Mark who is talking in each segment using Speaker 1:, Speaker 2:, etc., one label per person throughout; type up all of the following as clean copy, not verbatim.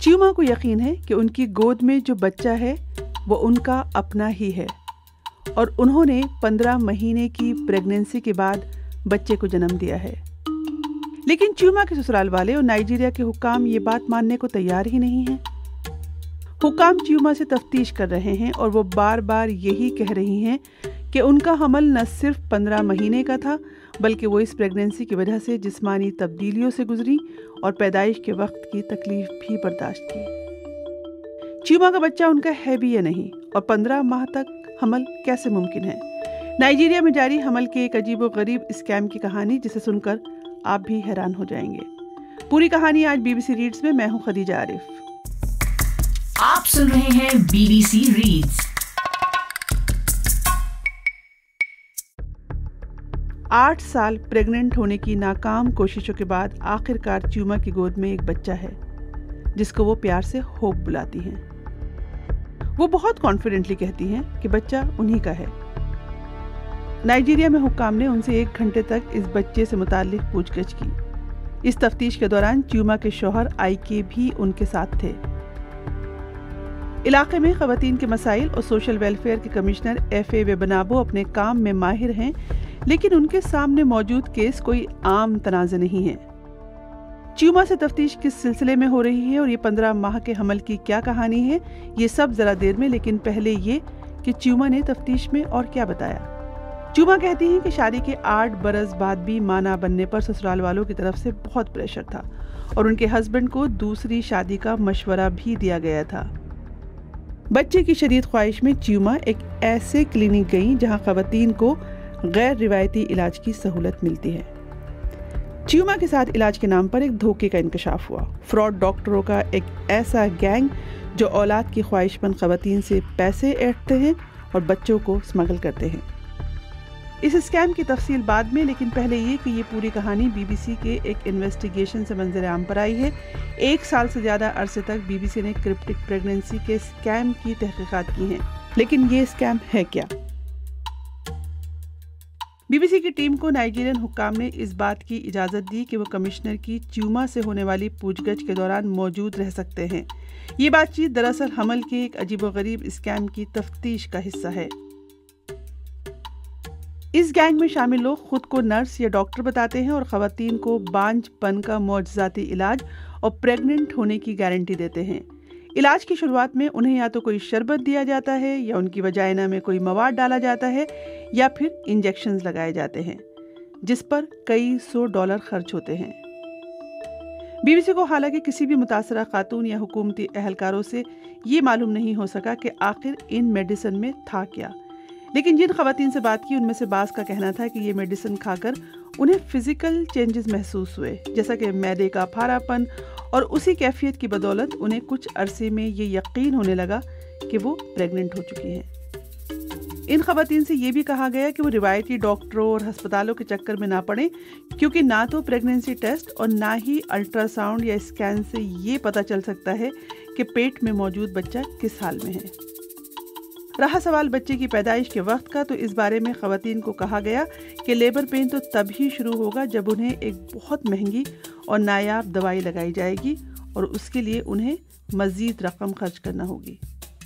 Speaker 1: च्यूमा को यकीन है कि उनकी गोद में जो बच्चा है वो उनका अपना ही है और उन्होंने 15 महीने की प्रेगनेंसी के बाद बच्चे को जन्म दिया है। लेकिन च्यूमा के ससुराल वाले और नाइजीरिया के हुक्काम ये बात मानने को तैयार ही नहीं हैं। हुक्काम च्यूमा से तफ्तीश कर रहे हैं और वो बार बार यही कह रही हैं कि उनका हमल न सिर्फ 15 महीने का था, बल्कि वो इस प्रेगनेंसी की वजह से जिस्मानी तब्दीलियों से गुजरी और पैदाइश के वक्त की तकलीफ भी बर्दाश्त की। च्यूमा का बच्चा उनका है भी या नहीं, और 15 माह तक हमल कैसे मुमकिन है? नाइजीरिया में जारी हमल के एक अजीबोगरीब स्कैम की कहानी, जिसे सुनकर आप भी हैरान हो जाएंगे। पूरी कहानी आज BBC रीड्स में। मैं हूं खदीजा आरिफ।
Speaker 2: आप सुन रहे हैं BBC रीड्स।
Speaker 1: 8 साल प्रेग्नेंट होने की नाकाम कोशिशों के बाद आखिरकार च्यूमा की गोद में एक बच्चा है, जिसको वो प्यार से होप बुलाती हैं। वो बहुत कॉन्फिडेंटली कहती हैं कि बच्चा उन्हीं का है। नाइजीरिया में हुक्काम ने उनसे 1 घंटे तक इस बच्चे से मुताल्लिक पूछगछ की। इस तफ्तीश के दौरान च्यूमा के शौहर IK भी उनके साथ थे। इलाके में खवातीन के मसाइल और सोशल वेलफेयर के कमिश्नर FA वेबनाबो अपने काम में माहिर हैं, लेकिन उनके सामने मौजूद केस कोई आम तनाज़े नहीं है। च्यूमा से तफ्तीश किस सिलसिले में हो रही है और ये 15 माह के हमल की क्या कहानी है, ये सब जरा देर में। लेकिन पहले ये कि च्यूमा ने तफ्तीश में और क्या बताया। च्यूमा कहती हैं कि शादी के 8 बरस बाद भी मां ना बनने पर ससुराल वालों की तरफ से बहुत प्रेशर था और उनके हस्बैंड को दूसरी शादी का मशवरा भी दिया गया था। बच्चे की शदीद ख्वाहिश में च्यूमा एक ऐसे क्लिनिक गई जहां खवातीन को गैर रिवायती इलाज की सहूलत मिलती है। च्यूमा के साथ इलाज के नाम पर एक धोखे का इंकशाफ हुआ। फ्रॉड डॉक्टरों का एक ऐसा गैंग जो औलाद की ख्वाहिशमंद खवातीन से पैसे ऐंठते हैं और बच्चों को स्मगल करते हैं। इस स्कैम की तफसील बाद में, लेकिन पहले ये कि ये पूरी कहानी BBC के एक इन्वेस्टिगेशन से मंजर आम पर आई है। 1 साल से ज़्यादा अरसे तक BBC ने क्रिप्टिक प्रेगनेंसी के स्कैम की तहकीकात की हैं। लेकिन ये स्कैम है क्या? BBC की टीम को नाइजीरियन हुक्काम ने इस बात की इजाज़त दी कि वो कमिश्नर की च्यूमा से होने वाली पूछगछ के दौरान मौजूद रह सकते हैं। ये बातचीत दरअसल हमल के एक अजीबोगरीब स्कैम की तफ्तीश का हिस्सा है। इस गैंग में शामिल लोग खुद को नर्स या डॉक्टर बताते हैं और खवातीन को बांझपन का मौजज़ाती इलाज और प्रेग्नेंट होने की गारंटी देते हैं। इलाज की शुरुआत में उन्हें या तो कोई शरबत दिया जाता है या उनकी वजाइना में कोई मवाद डाला जाता है या फिर इंजेक्शंस लगाए जाते हैं, जिस पर कई $100 खर्च होते हैं। BBC को हालांकि किसी भी मुतासरा खातून या हुकूमती एहलकारों से ये मालूम नहीं हो सका कि आखिर इन मेडिसिन में था क्या। लेकिन जिन खवातीन से बात की उनमें से बास का कहना था कि ये मेडिसिन खाकर उन्हें फिजिकल चेंजेस महसूस हुए, जैसा कि मैदे का फारापन, और उसी कैफियत की बदौलत उन्हें कुछ अरसे में ये यकीन होने लगा कि वो प्रेग्नेंट हो चुकी हैं। इन खवातीन से ये भी कहा गया कि वो रिवायती डॉक्टरों और अस्पतालों के चक्कर में ना पड़े, क्योंकि ना तो प्रेगनेंसी टेस्ट और ना ही अल्ट्रासाउंड या स्कैन से ये पता चल सकता है कि पेट में मौजूद बच्चा किस हाल में है। रहा सवाल बच्चे की पैदाइश के वक्त का, तो इस बारे में खवातीन को कहा गया कि लेबर पेन तो तब ही शुरू होगा जब उन्हें एक बहुत महंगी और नायाब दवाई लगाई जाएगी और उसके लिए उन्हें मज़ीद रकम खर्च करना होगी।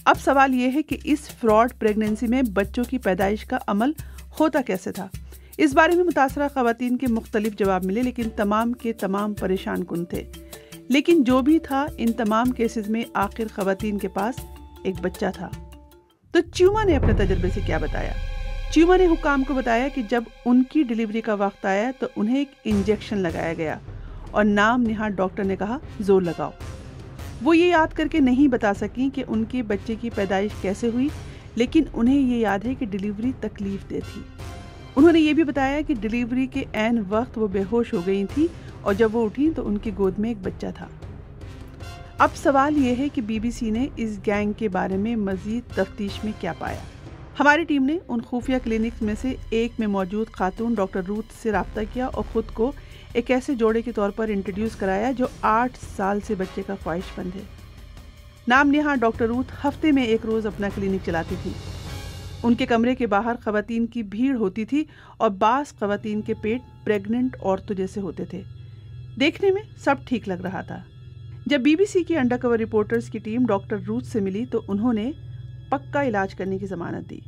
Speaker 1: अब सवाल ये है कि इस फ्रॉड प्रेगनेंसी में बच्चों की पैदाइश का अमल होता कैसे था। इस बारे में मुतासरा खवातीन के मुख्तलिफ जवाब मिले, लेकिन तमाम के तमाम परेशान कुन थे। लेकिन जो भी था, इन तमाम केसेस में आखिर खवातीन के पास एक बच्चा था। तो च्यूमा ने अपने तजर्बे से क्या बताया? च्यूमा ने हुक्काम को बताया कि जब उनकी डिलीवरी का वक्त आया तो उन्हें एक इंजेक्शन लगाया गया और नाम निहाद डॉक्टर ने कहा जोर लगाओ। वो ये याद करके नहीं बता सकी कि उनके बच्चे की पैदाइश कैसे हुई, लेकिन उन्हें ये याद है कि डिलीवरी तकलीफ दे थी। उन्होंने ये भी बताया कि डिलीवरी के ऐन वक्त वो बेहोश हो गई थी और जब वो उठी तो उनकी गोद में एक बच्चा था। अब सवाल ये है कि BBC ने इस गैंग के बारे में मजीद तफ्तीश में क्या पाया। हमारी टीम ने उन खुफिया क्लिनिक्स में से एक में मौजूद खातून डॉक्टर रूथ से रब्ता किया और ख़ुद को एक ऐसे जोड़े के तौर पर इंट्रोड्यूस कराया जो 8 साल से बच्चे का ख्वाहिशमंद है। नाम निहाद डॉक्टर रूथ हफ्ते में एक रोज़ अपना क्लिनिक चलाती थी। उनके कमरे के बाहर खवातीन की भीड़ होती थी और बास खवातीन के पेट प्रेग्नेंट औरतों जैसे होते थे। देखने में सब ठीक लग रहा था। جب BBC کی انڈر کور رپورٹرز کی ٹیم ڈاکٹر روتھ سے ملی تو انہوں نے پکا علاج کرنے کی ضمانت دی.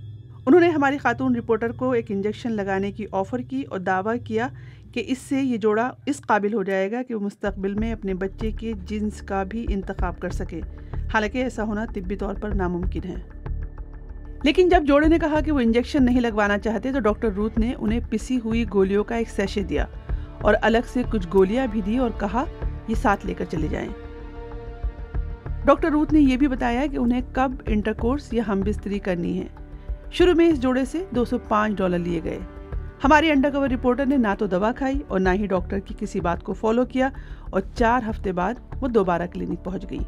Speaker 1: انہوں نے ہماری خاتون رپورٹر کو ایک انجیکشن لگانے کی آفر کی اور دعویٰ کیا کہ اس سے یہ جوڑا اس قابل ہو جائے گا کہ وہ مستقبل میں اپنے بچے کے جنس کا بھی انتخاب کر سکے، حالانکہ ایسا ہونا طبی طور پر ناممکن ہے. لیکن جب جوڑے نے کہا کہ وہ انجیکشن نہیں لگوانا چاہتے تو ڈاکٹر روتھ نے انہیں پسی ہوئی گولیوں کا ایک سیشے دیا اور الگ سے کچھ گولیاں بھی دی اور کہا یہ ساتھ لے کر چلے جائیں. ڈاکٹر روتھ نے یہ بھی بتایا کہ انہیں کب انٹرکورس یا ہم بستری کرنی ہے. شروع میں اس جوڑے سے $205 لیے گئے. ہماری انڈر کور رپورٹر نے نہ تو دوا کھائی اور نہ ہی ڈاکٹر کی کسی بات کو فالو کیا اور 4 ہفتے بعد وہ دوبارہ کلینک پہنچ گئی.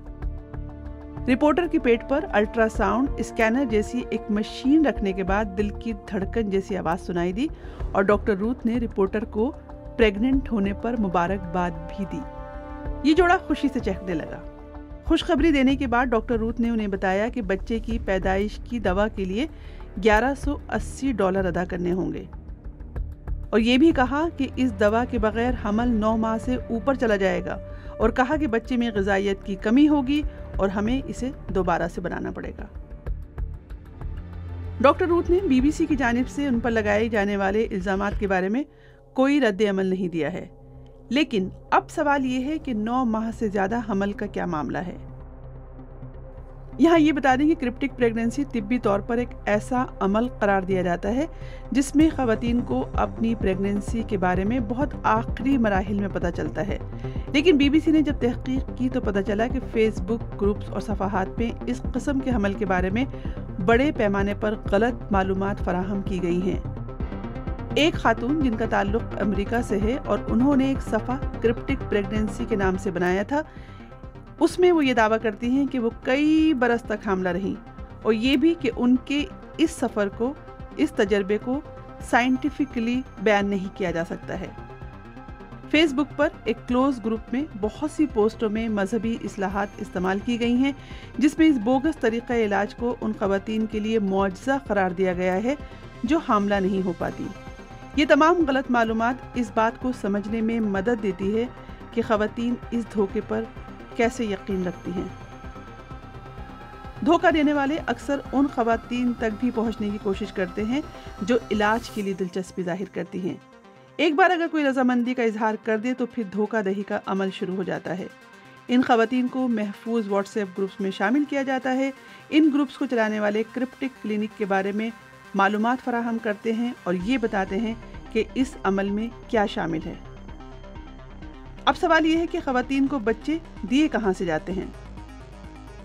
Speaker 1: رپورٹر کی پیٹ پر الٹرا ساؤنڈ اسکینر جیسی ایک مشین رکھنے کے بعد دل کی دھڑکن جیسی آواز سنائی دی اور ڈاکٹر روتھ نے رپورٹر کو پریگننٹ ہونے پر مبارکباد بھی دی. یہ جوڑا خوشی سے چہکنے لگا. خوشخبری دینے کے بعد ڈاکٹر روتھ نے انہیں بتایا کہ بچے کی پیدائش کی دوا کے لیے $1180 ادا کرنے ہوں گے اور یہ بھی کہا کہ اس دوا کے بغیر حمل 9 ماہ سے اوپر چلا جائے گا اور کہا کہ بچے میں غذائیت کی کمی ہوگی اور ہمیں اسے دوبارہ سے بنانا پڑے گا. ڈاکٹر روتھ نے BBC کی جانب سے ان پر لگائے جانے والے الزامات کے بارے میں کوئی رد عمل نہیں دیا ہے. لیکن اب سوال یہ ہے کہ 9 ماہ سے زیادہ حمل کا کیا معاملہ ہے. یہاں یہ بتا دیں کہ کرپٹک پریگننسی طبی طور پر ایک ایسا عمل قرار دیا جاتا ہے جس میں خواتین کو اپنی پریگننسی کے بارے میں بہت آخری مراحل میں پتہ چلتا ہے. لیکن BBC نے جب تحقیق کی تو پتہ چلا کہ فیس بک گروپس اور صفحات میں اس قسم کے حمل کے بارے میں بڑے پیمانے پر غلط معلومات فراہم کی گئی ہیں. ایک خاتون جن کا تعلق امریکہ سے ہے اور انہوں نے ایک صفحہ کرپٹک پریگننسی کے نام سے بنایا تھا، اس میں وہ یہ دعویٰ کرتی ہیں کہ وہ کئی برس تک حاملہ رہیں اور یہ بھی کہ ان کے اس سفر کو، اس تجربے کو سائنٹیفکلی بیان نہیں کیا جا سکتا ہے. فیس بک پر ایک کلوز گروپ میں بہت سی پوسٹوں میں مذہبی اصلاحات استعمال کی گئی ہیں جس میں اس بوگس طریقہ علاج کو ان خواتین کے لیے معجزہ قرار دیا گیا ہے جو حاملہ نہیں ہو پاتی. یہ تمام غلط معلومات اس بات کو سمجھنے میں مدد دیتی ہے کہ خواتین اس دھوکے پر کیسے یقین رکھتی ہیں. دھوکہ دینے والے اکثر ان خواتین تک بھی پہنچنے کی کوشش کرتے ہیں جو علاج کے لیے دلچسپی ظاہر کرتی ہیں. ایک بار اگر کوئی رضامندی کا اظہار کر دے تو پھر دھوکہ دہی کا عمل شروع ہو جاتا ہے. ان خواتین کو محفوظ واٹس ایپ گروپس میں شامل کیا جاتا ہے. ان گروپس کو چلانے والے کرپٹک کلینک کے بارے میں معلومات فراہم کرتے ہیں اور یہ بتاتے ہیں کہ اس عمل میں کیا شامل ہے. اب سوال یہ ہے کہ خواتین کو بچے دیے کہاں سے جاتے ہیں.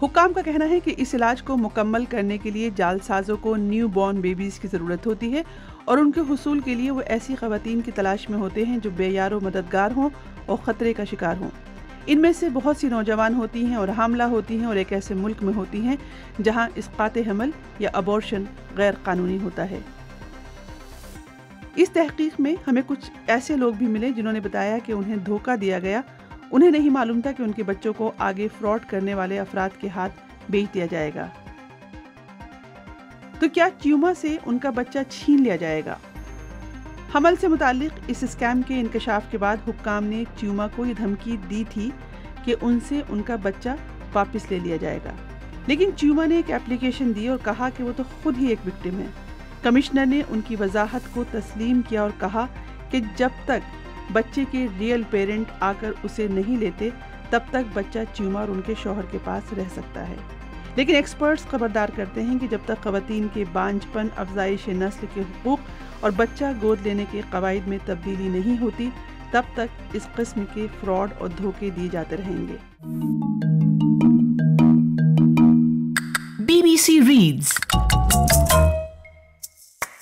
Speaker 1: حکام کا کہنا ہے کہ اس علاج کو مکمل کرنے کے لیے جعل سازوں کو نیو بورن بیبیز کی ضرورت ہوتی ہے اور ان کے حصول کے لیے وہ ایسی خواتین کی تلاش میں ہوتے ہیں جو بے یار و مددگار ہوں اور خطرے کا شکار ہوں. ان میں سے بہت سی نوجوان ہوتی ہیں اور حاملہ ہوتی ہیں اور ایک ایسے ملک میں ہوتی ہیں جہاں اسقاط حمل یا ابورشن غیر قانونی ہوتا ہے. اس تحقیق میں ہمیں کچھ ایسے لوگ بھی ملے جنہوں نے بتایا کہ انہیں دھوکہ دیا گیا. انہیں نہیں معلوم تھا کہ ان کے بچوں کو آگے فراڈ کرنے والے افراد کے ہاتھ بیچ دیا جائے گا. تو کیا ٹیومر سے ان کا بچہ چھین لیا جائے گا؟ حمل سے متعلق اس اسکیم کے انکشاف کے بعد حکام نے ٹیومر کو یہ دھمکی دی تھی کہ ان سے ان کا بچہ واپس لے لیا جائے گا. لیکن ٹیومر نے ایک اپلیکیشن دی اور کہا کہ وہ تو خود ہی ایک وکٹم ہے. کمشنر نے ان کی وضاحت کو تسلیم کیا اور کہا کہ جب تک بچے کے ریئل پیرنٹ آ کر اسے نہیں لیتے تب تک بچہ ٹیومر ان کے شوہر کے پاس رہ سکتا ہے. لیکن ایکسپرٹس خبردار کرتے ہیں کہ جب تک خواتین کے بانجھ پن، افزائش نسل کے حقوق اور بچہ گود لینے کے قواعد میں تبدیلی نہیں ہوتی تب تک اس قسم کے فراڈ اور دھوکے دیے جاتے رہیں گے.
Speaker 2: BBC reads.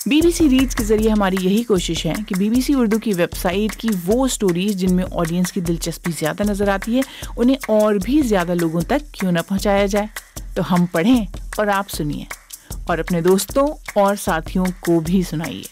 Speaker 2: BBC ریڈز کے ذریعے ہماری یہی کوشش ہے کہ BBC اردو کی ویب سائٹ کی وہ سٹوریز جن میں آڈینس کی دلچسپی زیادہ نظر آتی ہے انہیں اور بھی زیادہ لوگوں تک کیوں نہ پہنچایا جائے. تو ہم پڑھیں اور آپ سنیے اور اپنے دوستوں اور ساتھیوں کو بھی سنائیے.